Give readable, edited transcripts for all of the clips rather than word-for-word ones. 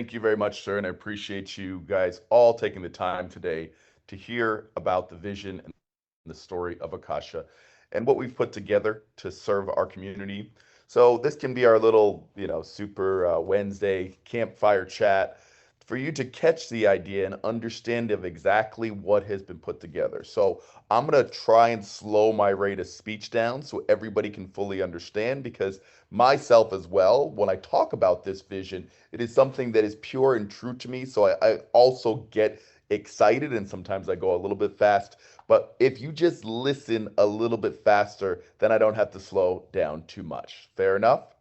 Thank you very much, sir, and I appreciate you guys all taking the time today to hear about the vision and the story of Akasha and what we've put together to serve our community. So this can be our little, super Wednesday campfire chat for you to catch the idea and understand of exactly what has been put together. So I'm going to try and slow my rate of speech down so everybody can fully understand because myself as well, when I talk about this vision, it is something that is pure and true to me. So I also get excited and sometimes I go a little bit fast. But if you just listen a little bit faster, then I don't have to slow down too much. Fair enough?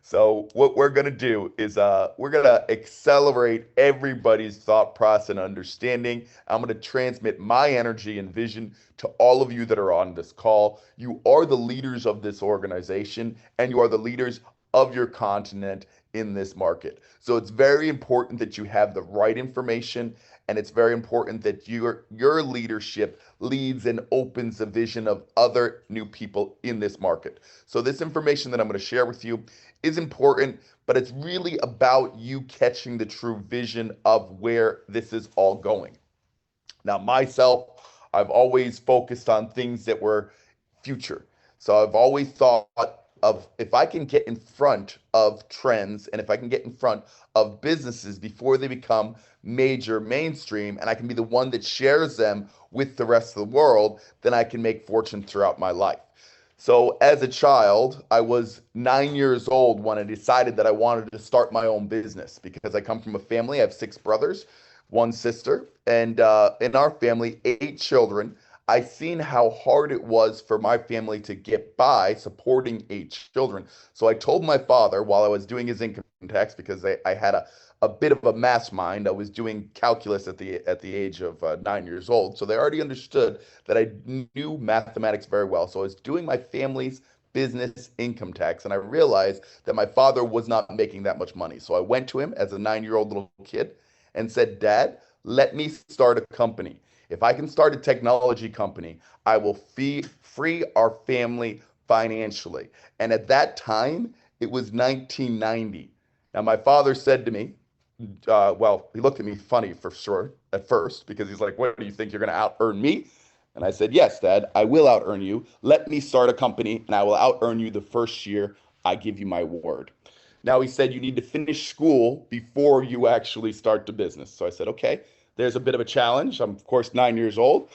So what we're gonna do is we're gonna accelerate everybody's thought process and understanding. I'm gonna transmit my energy and vision to all of you that are on this call. You are the leaders of this organization, and you are the leaders of your continent in this market. So it's very important that you have the right information, and it's very important that your leadership leads and opens the vision of other new people in this market. So this information that I'm going to share with you is important, but it's really about you catching the true vision of where this is all going. Now, myself, I've always focused on things that were future. So I've always thought of if I can get in front of trends and if I can get in front of businesses before they become major mainstream and I can be the one that shares them with the rest of the world, then I can make fortune throughout my life. So as a child, I was 9 years old when I decided that I wanted to start my own business because I come from a family. I have six brothers, one sister, and in our family, eight children. I seen how hard it was for my family to get by supporting eight children. So I told my father while I was doing his income tax because I had a bit of a mass mind. I was doing calculus at the age of 9 years old. So they already understood that I knew mathematics very well. So I was doing my family's business income tax, and I realized that my father was not making that much money. So I went to him as a 9 year old little kid and said, Dad, let me start a company. If I can start a technology company, I will free our family financially. And at that time, it was 1990. Now, my father said to me, well, he looked at me funny for sure at first because he's like, what do you think you're going to out earn me? And I said, yes, Dad, I will out earn you. Let me start a company and I will out earn you the first year. I give you my word. Now he said, you need to finish school before you actually start the business. So I said, okay, there's a bit of a challenge. I'm, of course, 9 years old.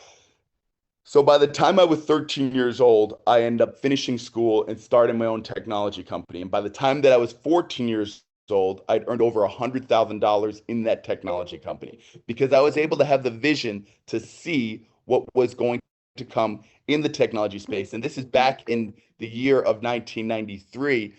So by the time I was 13 years old, I ended up finishing school and starting my own technology company. And by the time that I was 14 years old, I'd earned over $100,000 in that technology company because I was able to have the vision to see what was going to come in the technology space. And this is back in the year of 1993,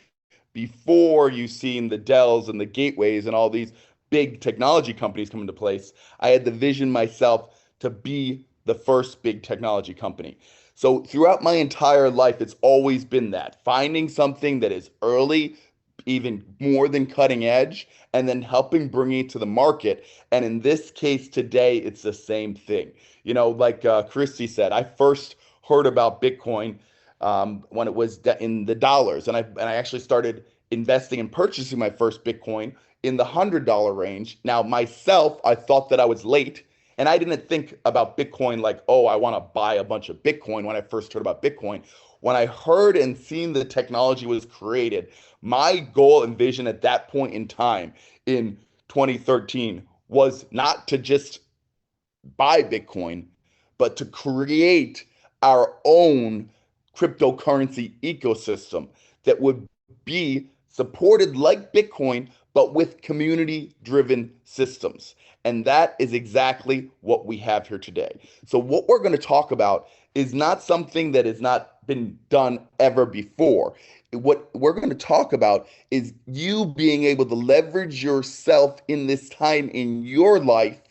before you seen the Dells and the Gateways and all these big technology companies come into place. I had the vision myself to be the first big technology company. So throughout my entire life, it's always been that finding something that is early, even more than cutting edge, and then helping bring it to the market. And in this case today, it's the same thing. Like Christy said, I first heard about Bitcoin when it was in the dollars, and I actually started investing and purchasing my first Bitcoin in the $100 range. Now, myself, I thought that I was late. And I didn't think about Bitcoin like, oh, I want to buy a bunch of Bitcoin when I first heard about Bitcoin. When I heard and seen the technology was created, my goal and vision at that point in time in 2013 was not to just buy Bitcoin, but to create our own cryptocurrency ecosystem that would be supported like Bitcoin, but with community driven systems. And that is exactly what we have here today. So, what we're going to talk about is not something that has not been done ever before. What we're going to talk about is you being able to leverage yourself in this time in your life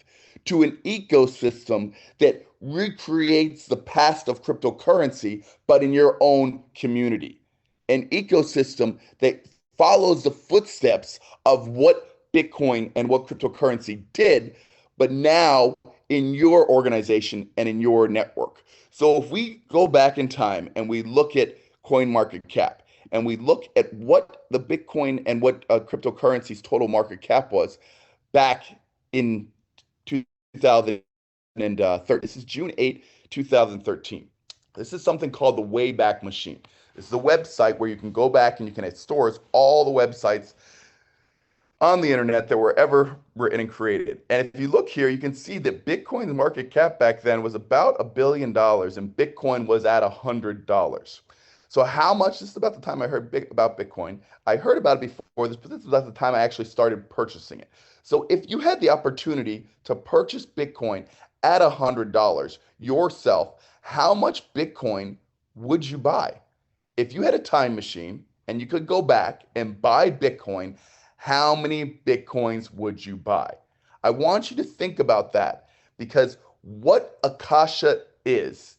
to an ecosystem that recreates the past of cryptocurrency, but in your own community. An ecosystem that follows the footsteps of what Bitcoin and what cryptocurrency did, but now in your organization and in your network. So if we go back in time and we look at coin market cap and we look at what the Bitcoin and what cryptocurrency's total market cap was back in 2013. This is June 8, 2013. This is something called the Wayback Machine. This is a website where you can go back and you can, it stores all the websites on the internet that were ever written and created. And if you look here, you can see that Bitcoin's market cap back then was about $1 billion, and Bitcoin was at $100. So how much? This is about the time I heard about Bitcoin. I heard about it before this, but this is about the time I actually started purchasing it. So if you had the opportunity to purchase Bitcoin at $100 yourself, how much Bitcoin would you buy? If you had a time machine and you could go back and buy Bitcoin, how many Bitcoins would you buy? I want you to think about that, because what Akasha is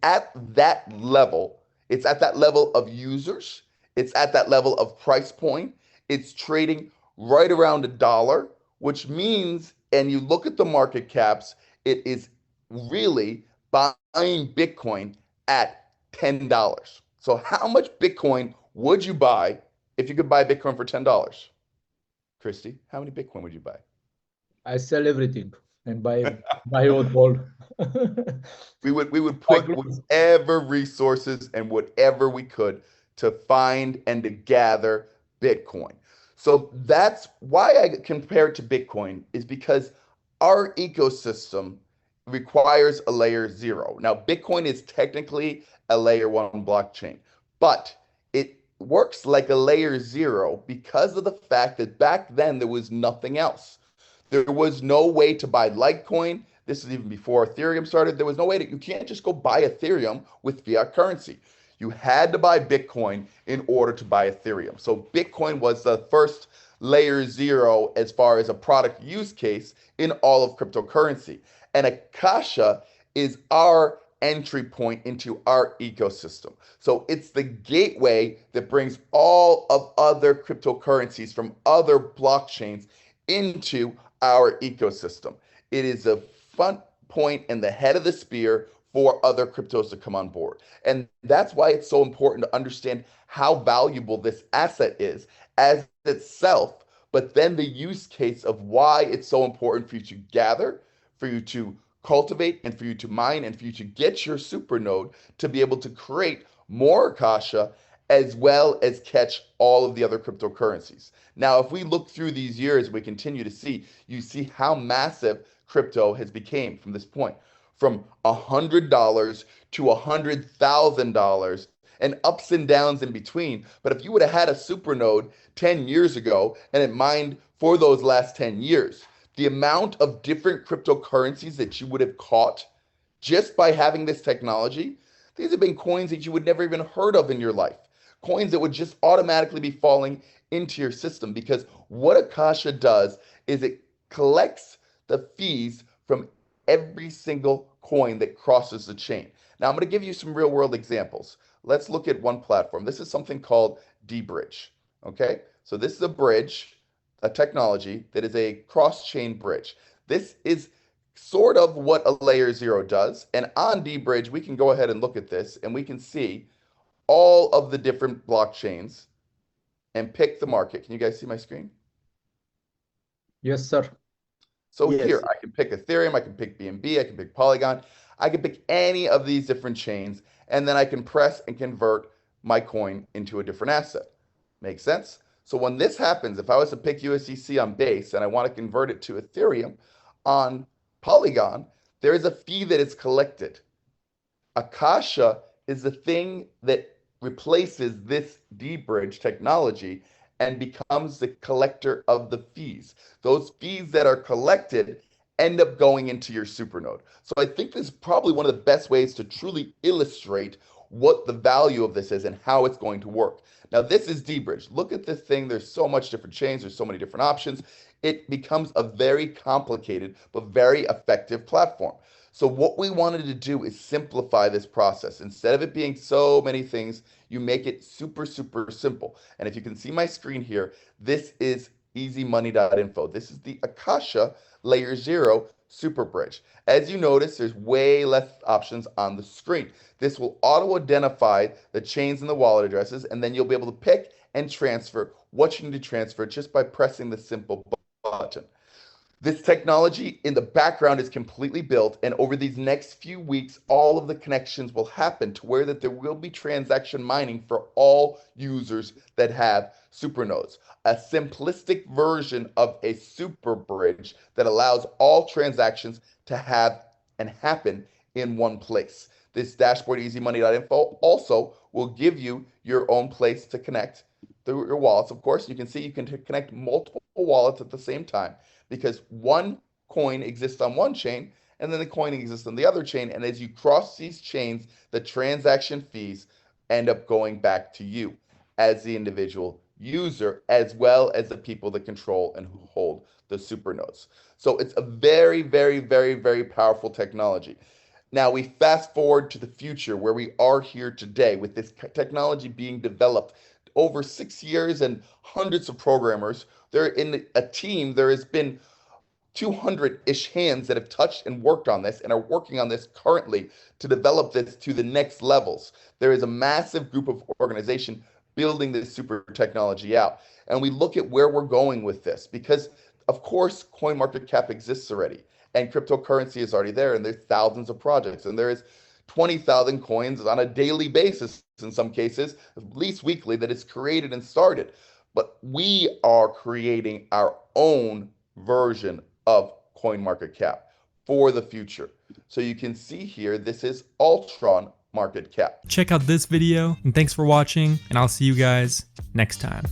at that level. It's at that level of users. It's at that level of price point. It's trading right around $1, which means, and you look at the market caps, it is really buying Bitcoin at $10. So how much Bitcoin would you buy if you could buy Bitcoin for $10? Christy, how many Bitcoin would you buy? I sell everything and buy old gold. We would Buy put clothes. whatever resources and whatever we could to find and to gather Bitcoin. So that's why I compare it to Bitcoin, is because our ecosystem requires a layer zero. Now, Bitcoin is technically a layer one blockchain, but it works like a layer zero because of the fact that back then there was nothing else. There was no way to buy Litecoin. This is even before Ethereum started. There was no way to, you can't just go buy Ethereum with fiat currency. You had to buy Bitcoin in order to buy Ethereum. So Bitcoin was the first layer zero as far as a product use case in all of cryptocurrency. And Akasha is our entry point into our ecosystem. So it's the gateway that brings all of other cryptocurrencies from other blockchains into our ecosystem. It is a front point and the head of the spear for other cryptos to come on board. And that's why it's so important to understand how valuable this asset is as itself, but then the use case of why it's so important for you to gather, for you to cultivate, and for you to mine, and for you to get your super node to be able to create more Akasha, as well as catch all of the other cryptocurrencies. Now, if we look through these years, we continue to see, you see how massive crypto has become from this point, from $100 to $100,000 and ups and downs in between. But if you would have had a super node 10 years ago and it mined for those last 10 years, the amount of different cryptocurrencies that you would have caught just by having this technology, these have been coins that you would never even heard of in your life. Coins that would just automatically be falling into your system, because what Akasha does is it collects the fees from every single coin that crosses the chain. Now, I'm going to give you some real world examples. Let's look at one platform. This is something called D-Bridge. Okay, so this is a bridge, a technology that is a cross-chain bridge. This is sort of what a layer zero does. And on D-Bridge, we can go ahead and look at this and we can see all of the different blockchains and pick the market. Can you guys see my screen? Yes, sir. So here, Yes. I can pick Ethereum, I can pick BNB, I can pick Polygon, I can pick any of these different chains, and then I can press and convert my coin into a different asset. Make sense? So when this happens, if I was to pick USDC on Base and I want to convert it to Ethereum on Polygon, there is a fee that is collected. Akasha is the thing that replaces this D-Bridge technology and becomes the collector of the fees. Those fees that are collected end up going into your supernode. So I think this is probably one of the best ways to truly illustrate what the value of this is and how it's going to work. Now, this is D-Bridge. Look at this thing. There's so much different chains. There's so many different options. It becomes a very complicated but very effective platform. So what we wanted to do is simplify this process. Instead of it being so many things, you make it super, super simple. And if you can see my screen here, this is easymoney.info. This is the Akasha Layer Zero Super Bridge. As you notice, there's way less options on the screen. This will auto-identify the chains and the wallet addresses, and then you'll be able to pick and transfer what you need to transfer just by pressing the simple button. This technology in the background is completely built, and over these next few weeks, all of the connections will happen to where that there will be transaction mining for all users that have supernodes. A simplistic version of a super bridge that allows all transactions to have and happen in one place. This dashboard easymoney.info also will give you your own place to connect through your wallets. Of course, you can see you can connect multiple wallets at the same time, because one coin exists on one chain and then the coin exists on the other chain. And as you cross these chains, the transaction fees end up going back to you as the individual user, as well as the people that control and who hold the supernodes. So it's a very, very, very, very powerful technology. Now we fast forward to the future where we are here today with this technology being developed over 6 years and hundreds of programmers. They're in a team. There has been 200-ish hands that have touched and worked on this and are working on this currently to develop this to the next levels. There is a massive group of organization building this super technology out. And we look at where we're going with this because, of course, CoinMarketCap exists already and cryptocurrency is already there, and there's thousands of projects, and there is 20,000 coins on a daily basis in some cases, at least weekly, that is created and started. But we are creating our own version of CoinMarketCap for the future. So you can see here, this is Ultron Market Cap. Check out this video, and thanks for watching, and I'll see you guys next time.